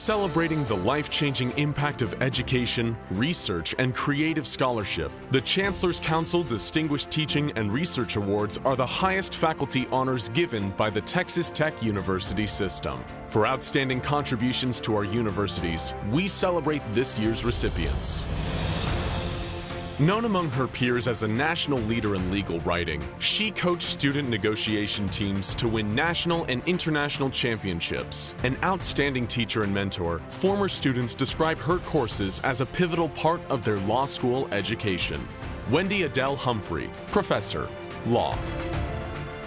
Celebrating the life-changing impact of education, research, and creative scholarship, the Chancellor's Council Distinguished Teaching and Research Awards are the highest faculty honors given by the Texas Tech University system. For outstanding contributions to our universities, we celebrate this year's recipients. Known among her peers as a national leader in legal writing, she coached student negotiation teams to win national and international championships. An outstanding teacher and mentor, former students describe her courses as a pivotal part of their law school education. Wendy-Adele Humphrey, Professor, Law.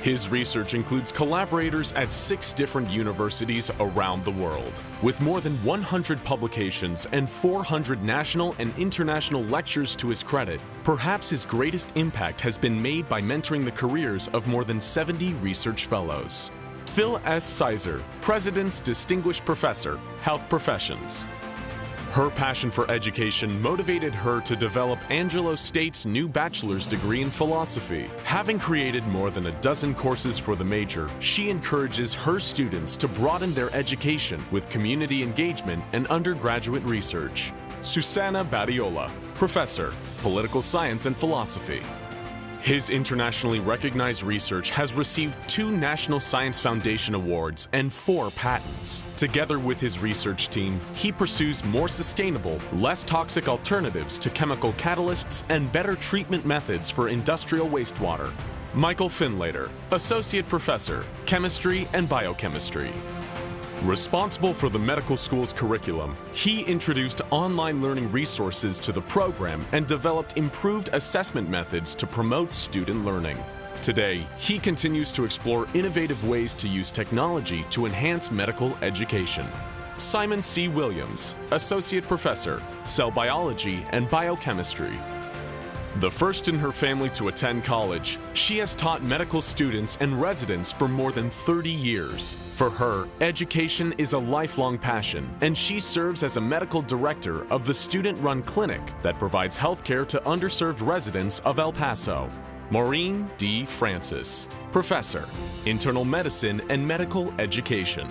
His research includes collaborators at 6 different universities around the world. With more than 100 publications and 400 national and international lectures to his credit, perhaps his greatest impact has been made by mentoring the careers of more than 70 research fellows. Phil S. Sizer, President's Distinguished Professor, Health Professions. Her passion for education motivated her to develop Angelo State's new bachelor's degree in philosophy. Having created more than a dozen courses for the major, she encourages her students to broaden their education with community engagement and undergraduate research. Susana Badiola, Professor, Political Science and Philosophy. His internationally recognized research has received 2 National Science Foundation awards and 4 patents. Together with his research team, he pursues more sustainable, less toxic alternatives to chemical catalysts and better treatment methods for industrial wastewater. Michael Findlater, Associate Professor, Chemistry and Biochemistry. Responsible for the medical school's curriculum, he introduced online learning resources to the program and developed improved assessment methods to promote student learning. Today, he continues to explore innovative ways to use technology to enhance medical education. Simon C. Williams, Associate Professor, Cell Biology and Biochemistry. The first in her family to attend college, she has taught medical students and residents for more than 30 years. For her, education is a lifelong passion, and she serves as a medical director of the student-run clinic that provides healthcare to underserved residents of El Paso. Maureen D. Francis, Professor, Internal Medicine and Medical Education.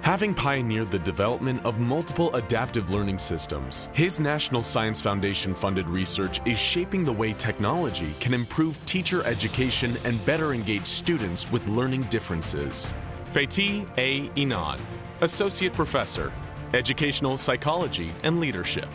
Having pioneered the development of multiple adaptive learning systems, his National Science Foundation-funded research is shaping the way technology can improve teacher education and better engage students with learning differences. Fethi A. Inan, Associate Professor, Educational Psychology and Leadership.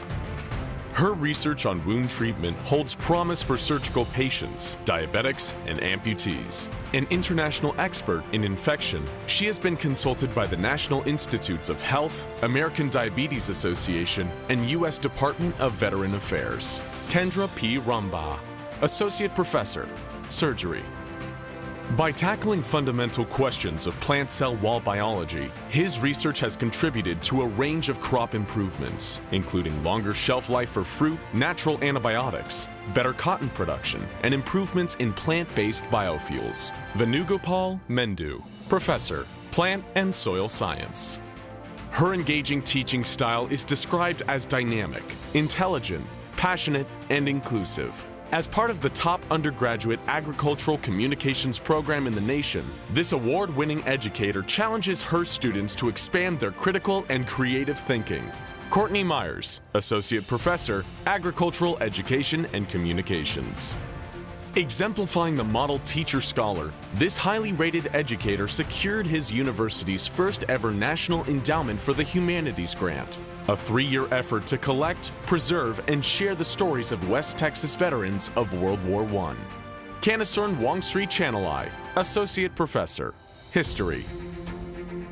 Her research on wound treatment holds promise for surgical patients, diabetics, and amputees. An international expert in infection, she has been consulted by the National Institutes of Health, American Diabetes Association, and U.S. Department of Veteran Affairs. Kendra P. Rumbaugh, Associate Professor, Surgery. By tackling fundamental questions of plant cell wall biology, his research has contributed to a range of crop improvements, including longer shelf life for fruit, natural antibiotics, better cotton production, and improvements in plant-based biofuels. Venugopal Mendu, Professor, Plant and Soil Science. Her engaging teaching style is described as dynamic, intelligent, passionate, and inclusive. As part of the top undergraduate agricultural communications program in the nation, this award-winning educator challenges her students to expand their critical and creative thinking. Courtney Meyers, Associate Professor, Agricultural Education and Communications. Exemplifying the model teacher-scholar, this highly rated educator secured his university's first ever National Endowment for the Humanities grant, a 3-year effort to collect, preserve, and share the stories of West Texas veterans of World War I. Kanisorn Wongsrichanalai, Associate Professor, History.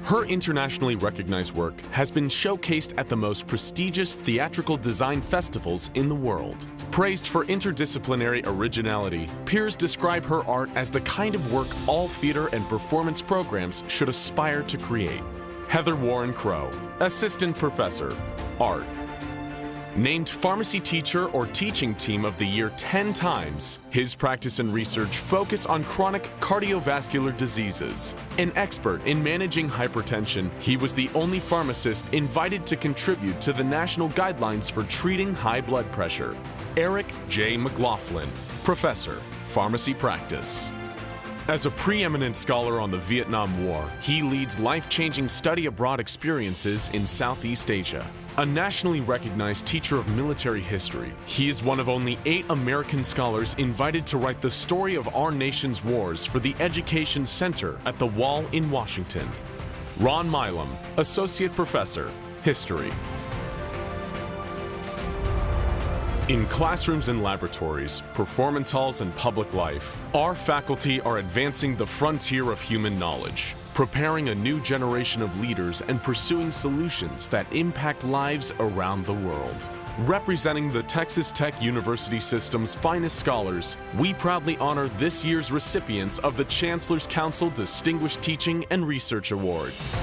Her internationally recognized work has been showcased at the most prestigious theatrical design festivals in the world. Praised for interdisciplinary originality, peers describe her art as the kind of work all theater and performance programs should aspire to create. Heather Warren Crow, Assistant Professor, Art. Named Pharmacy Teacher or Teaching Team of the Year 10 times, his practice and research focus on chronic cardiovascular diseases. An expert in managing hypertension, he was the only pharmacist invited to contribute to the national guidelines for treating high blood pressure. Eric J. MacLaughlin, Professor, Pharmacy Practice. As a preeminent scholar on the Vietnam War, he leads life-changing study abroad experiences in Southeast Asia. A nationally recognized teacher of military history, he is one of only 8 American scholars invited to write the story of our nation's wars for the Education Center at the Wall in Washington. Ron Milam, Associate Professor, History. In classrooms and laboratories, performance halls and public life, our faculty are advancing the frontier of human knowledge, preparing a new generation of leaders and pursuing solutions that impact lives around the world. Representing the Texas Tech University system's finest scholars, we proudly honor this year's recipients of the Chancellor's Council Distinguished Teaching and Research Awards.